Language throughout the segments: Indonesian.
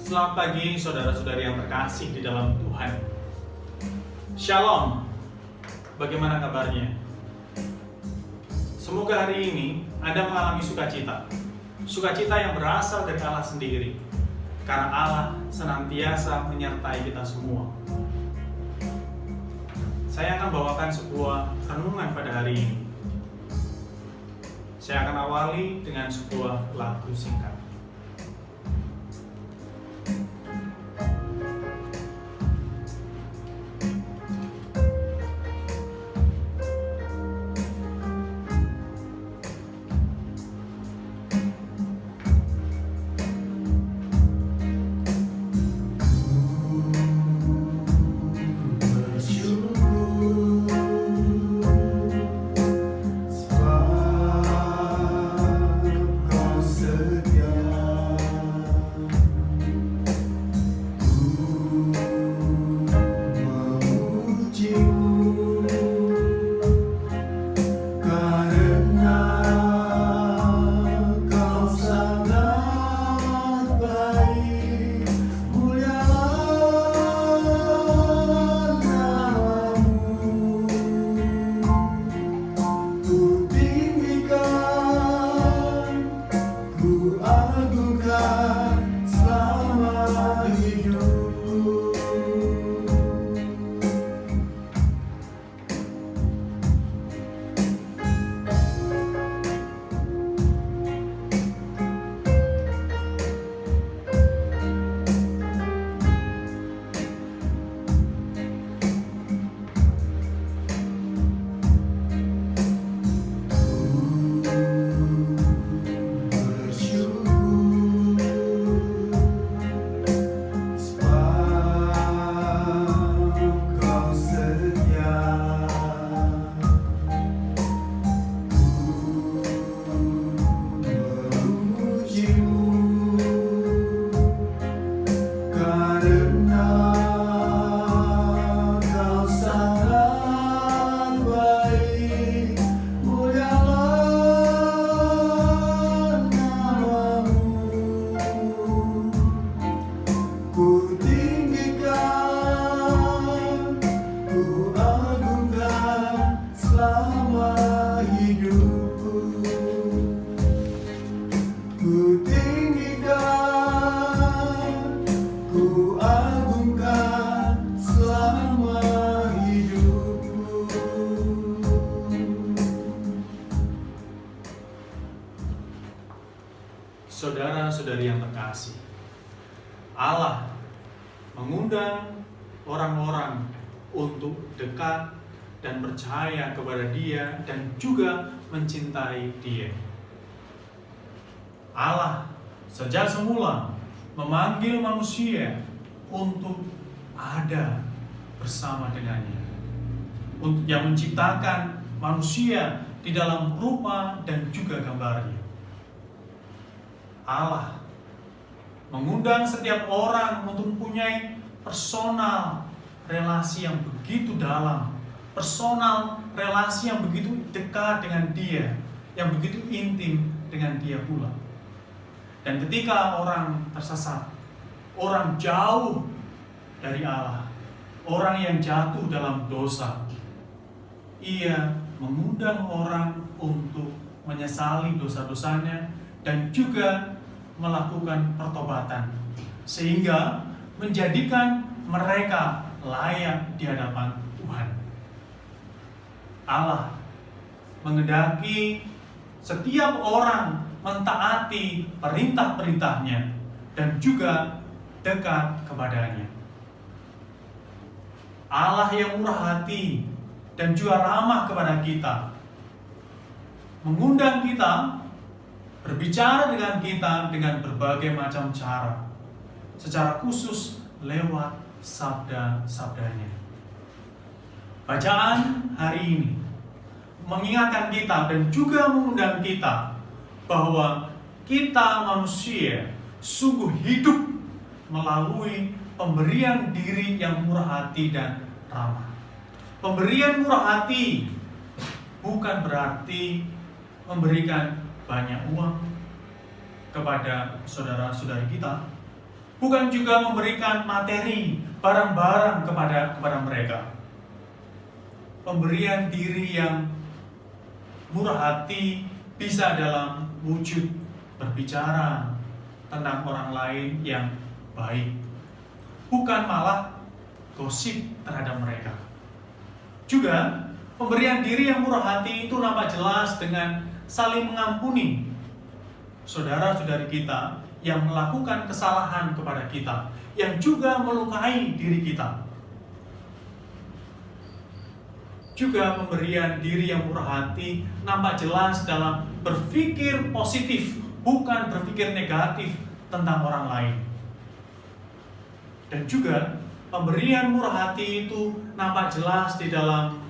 Selamat pagi saudara-saudari yang terkasih di dalam Tuhan. Shalom. Bagaimana kabarnya? Semoga hari ini Anda mengalami sukacita. Sukacita yang berasal dari Allah sendiri. Karena Allah senantiasa menyertai kita semua. Saya akan bawakan sebuah renungan pada hari ini. Saya akan awali dengan sebuah lagu singkat. Saudara-saudari yang terkasih, Allah mengundang orang-orang untuk dekat dan percaya kepada Dia dan juga mencintai Dia. Allah sejak semula memanggil manusia untuk ada bersama dengannya, untuk yang menciptakan manusia di dalam rupa dan juga gambarnya. Allah mengundang setiap orang untuk mempunyai personal relasi yang begitu dalam, personal relasi yang begitu dekat dengan Dia, yang begitu intim dengan Dia pula. Dan ketika orang tersesat, orang jauh dari Allah, orang yang jatuh dalam dosa, Ia mengundang orang untuk menyesali dosa-dosanya dan juga melakukan pertobatan sehingga menjadikan mereka layak di hadapan Tuhan. Allah menghendaki setiap orang mentaati perintah-perintahnya dan juga dekat kepadanya. Allah yang murah hati dan juga ramah kepada kita mengundang kita berbicara dengan kita dengan berbagai macam cara, secara khusus lewat sabda-sabdanya. Bacaan hari ini mengingatkan kita dan juga mengundang kita bahwa kita manusia sungguh hidup melalui pemberian diri yang murah hati dan ramah. Pemberian murah hati bukan berarti memberikan banyak uang kepada saudara-saudari kita, bukan juga memberikan materi, barang-barang kepada mereka. Pemberian diri yang murah hati bisa dalam wujud berbicara tentang orang lain yang baik, bukan malah gosip terhadap mereka. Juga pemberian diri yang murah hati itu nampak jelas dengan saling mengampuni saudara-saudari kita yang melakukan kesalahan kepada kita, yang juga melukai diri kita. Juga pemberian diri yang murah hati nampak jelas dalam berpikir positif, bukan berpikir negatif tentang orang lain. Dan juga pemberian murah hati itu nampak jelas di dalam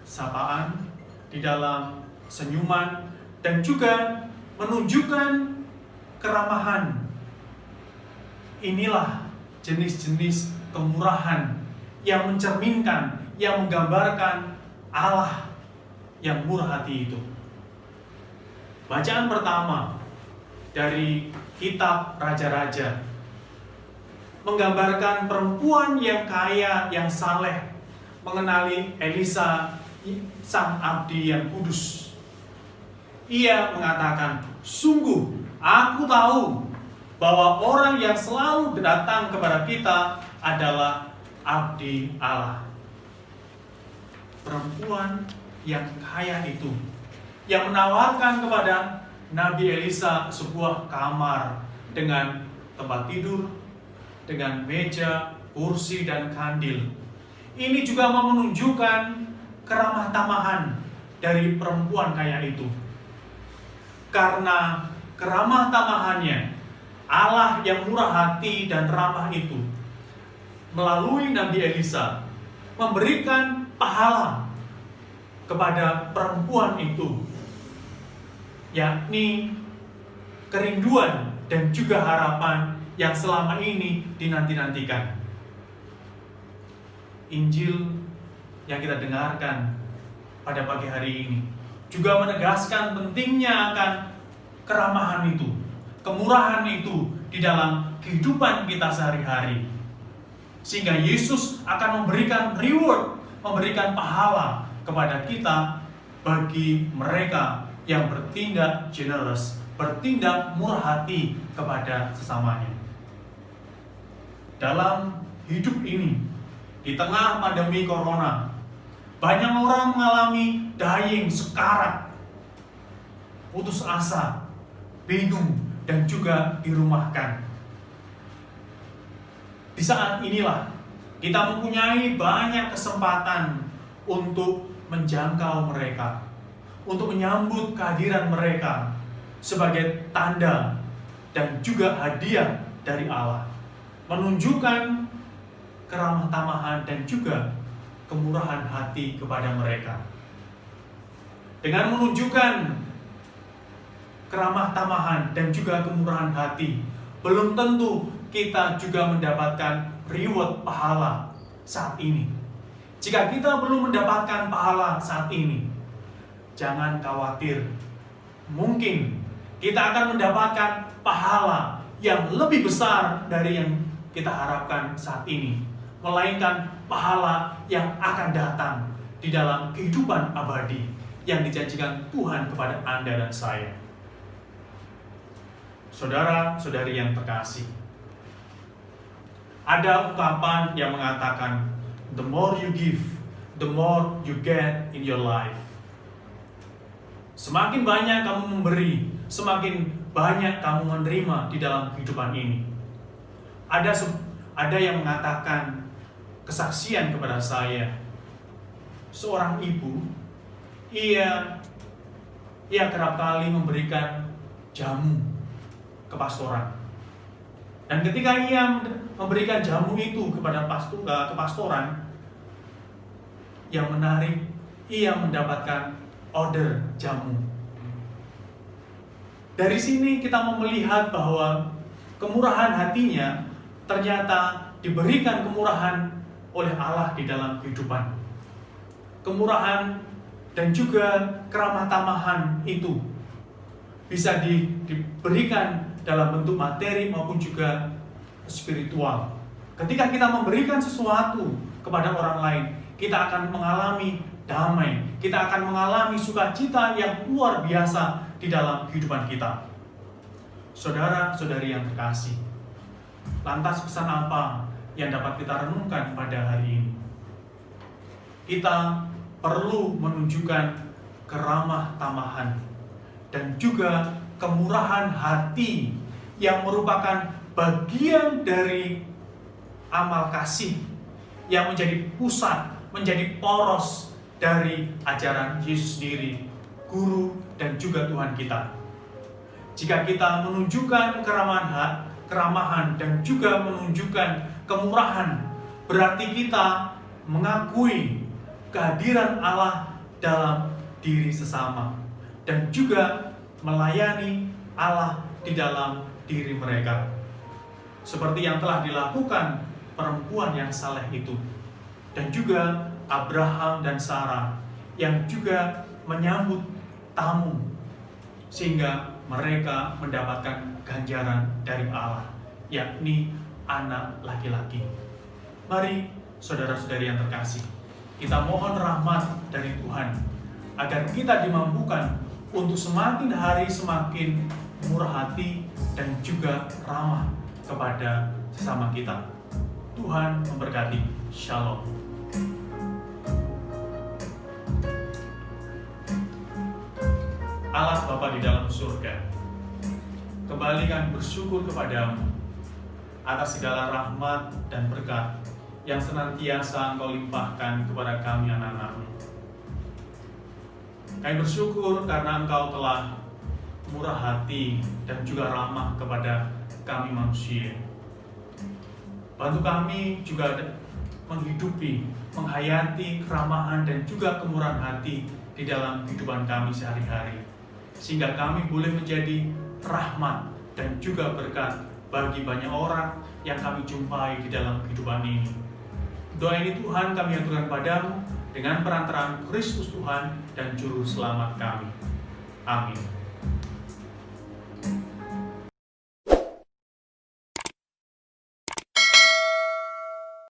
sapaan, di dalam senyuman, dan juga menunjukkan keramahan. Inilah jenis-jenis kemurahan yang mencerminkan, yang menggambarkan Allah yang murah hati itu. Bacaan pertama dari kitab Raja-Raja menggambarkan perempuan yang kaya, yang saleh, mengenali Elisa, sang abdi yang kudus. Ia mengatakan, sungguh aku tahu bahwa orang yang selalu datang kepada kita adalah abdi Allah. Perempuan yang kaya itu, yang menawarkan kepada Nabi Elisa sebuah kamar dengan tempat tidur, dengan meja, kursi, dan kandil. Ini juga menunjukkan keramah tamahan dari perempuan kaya itu. Karena keramah tamahannya, Allah yang murah hati dan ramah itu, melalui Nabi Elisa, memberikan pahala kepada perempuan itu, yakni kerinduan dan juga harapan yang selama ini dinanti-nantikan. Injil yang kita dengarkan pada pagi hari ini juga menegaskan pentingnya akan keramahan itu, kemurahan itu di dalam kehidupan kita sehari-hari. Sehingga Yesus akan memberikan reward, memberikan pahala kepada kita bagi mereka yang bertindak generous, bertindak murah hati kepada sesamanya. Dalam hidup ini, di tengah pandemi corona, banyak orang mengalami dying, sekarat, putus asa, bingung, dan juga dirumahkan. Di saat inilah kita mempunyai banyak kesempatan untuk menjangkau mereka, untuk menyambut kehadiran mereka sebagai tanda dan juga hadiah dari Allah, menunjukkan keramah tamahan dan juga kemurahan hati kepada mereka. Dengan menunjukkan keramah tamahan dan juga kemurahan hati, belum tentu kita juga mendapatkan reward pahala saat ini. Jika kita belum mendapatkan pahala saat ini, jangan khawatir. Mungkin kita akan mendapatkan pahala yang lebih besar dari yang kita harapkan saat ini, melainkan pahala yang akan datang di dalam kehidupan abadi yang dijanjikan Tuhan kepada Anda dan saya. Saudara-saudari yang terkasih, ada ungkapan yang mengatakan, the more you give, the more you get in your life. Semakin banyak kamu memberi, semakin banyak kamu menerima di dalam kehidupan ini. Ada yang mengatakan kesaksian kepada saya, seorang ibu, ia kerap kali memberikan jamu ke pastoran. Dan ketika ia memberikan jamu itu kepada kepastoran, yang menarik, ia mendapatkan order jamu. Dari sini kita mau melihat bahwa kemurahan hatinya ternyata diberikan kemurahan oleh Allah di dalam kehidupan. Kemurahan dan juga keramah tamahan itu bisa diberikan dalam bentuk materi maupun juga spiritual. Ketika kita memberikan sesuatu kepada orang lain, kita akan mengalami damai, kita akan mengalami sukacita yang luar biasa di dalam kehidupan kita. Saudara-saudari yang terkasih, lantas pesan apa yang dapat kita renungkan pada hari ini? Kita perlu menunjukkan keramah tamahan dan juga kemurahan hati yang merupakan bagian dari amal kasih yang menjadi pusat, menjadi poros dari ajaran Yesus sendiri, Guru dan juga Tuhan kita. Jika kita menunjukkan keramahan dan juga menunjukkan kemurahan, berarti kita mengakui kehadiran Allah dalam diri sesama dan juga melayani Allah di dalam diri mereka. Seperti yang telah dilakukan perempuan yang saleh itu, dan juga Abraham dan Sarah yang juga menyambut tamu sehingga mereka mendapatkan ganjaran dari Allah, yakni anak laki-laki. Mari saudara-saudari yang terkasih, kita mohon rahmat dari Tuhan agar kita dimampukan untuk semakin hari semakin murah hati dan juga ramah kepada sesama kita. Tuhan memberkati. Shalom. Allah Bapa di dalam surga, kembali kami bersyukur kepadamu atas segala rahmat dan berkat yang senantiasa Engkau limpahkan kepada kami anak-anak-Mu. Kami bersyukur karena Engkau telah murah hati dan juga ramah kepada kami manusia. Bantu kami juga menghidupi, menghayati keramahan dan juga kemurahan hati di dalam kehidupan kami sehari-hari, sehingga kami boleh menjadi rahmat dan juga berkat bagi banyak orang yang kami jumpai di dalam kehidupan ini. Doa ini Tuhan kami aturkan padamu dengan perantaraan Kristus Tuhan dan Juru Selamat kami. Amin.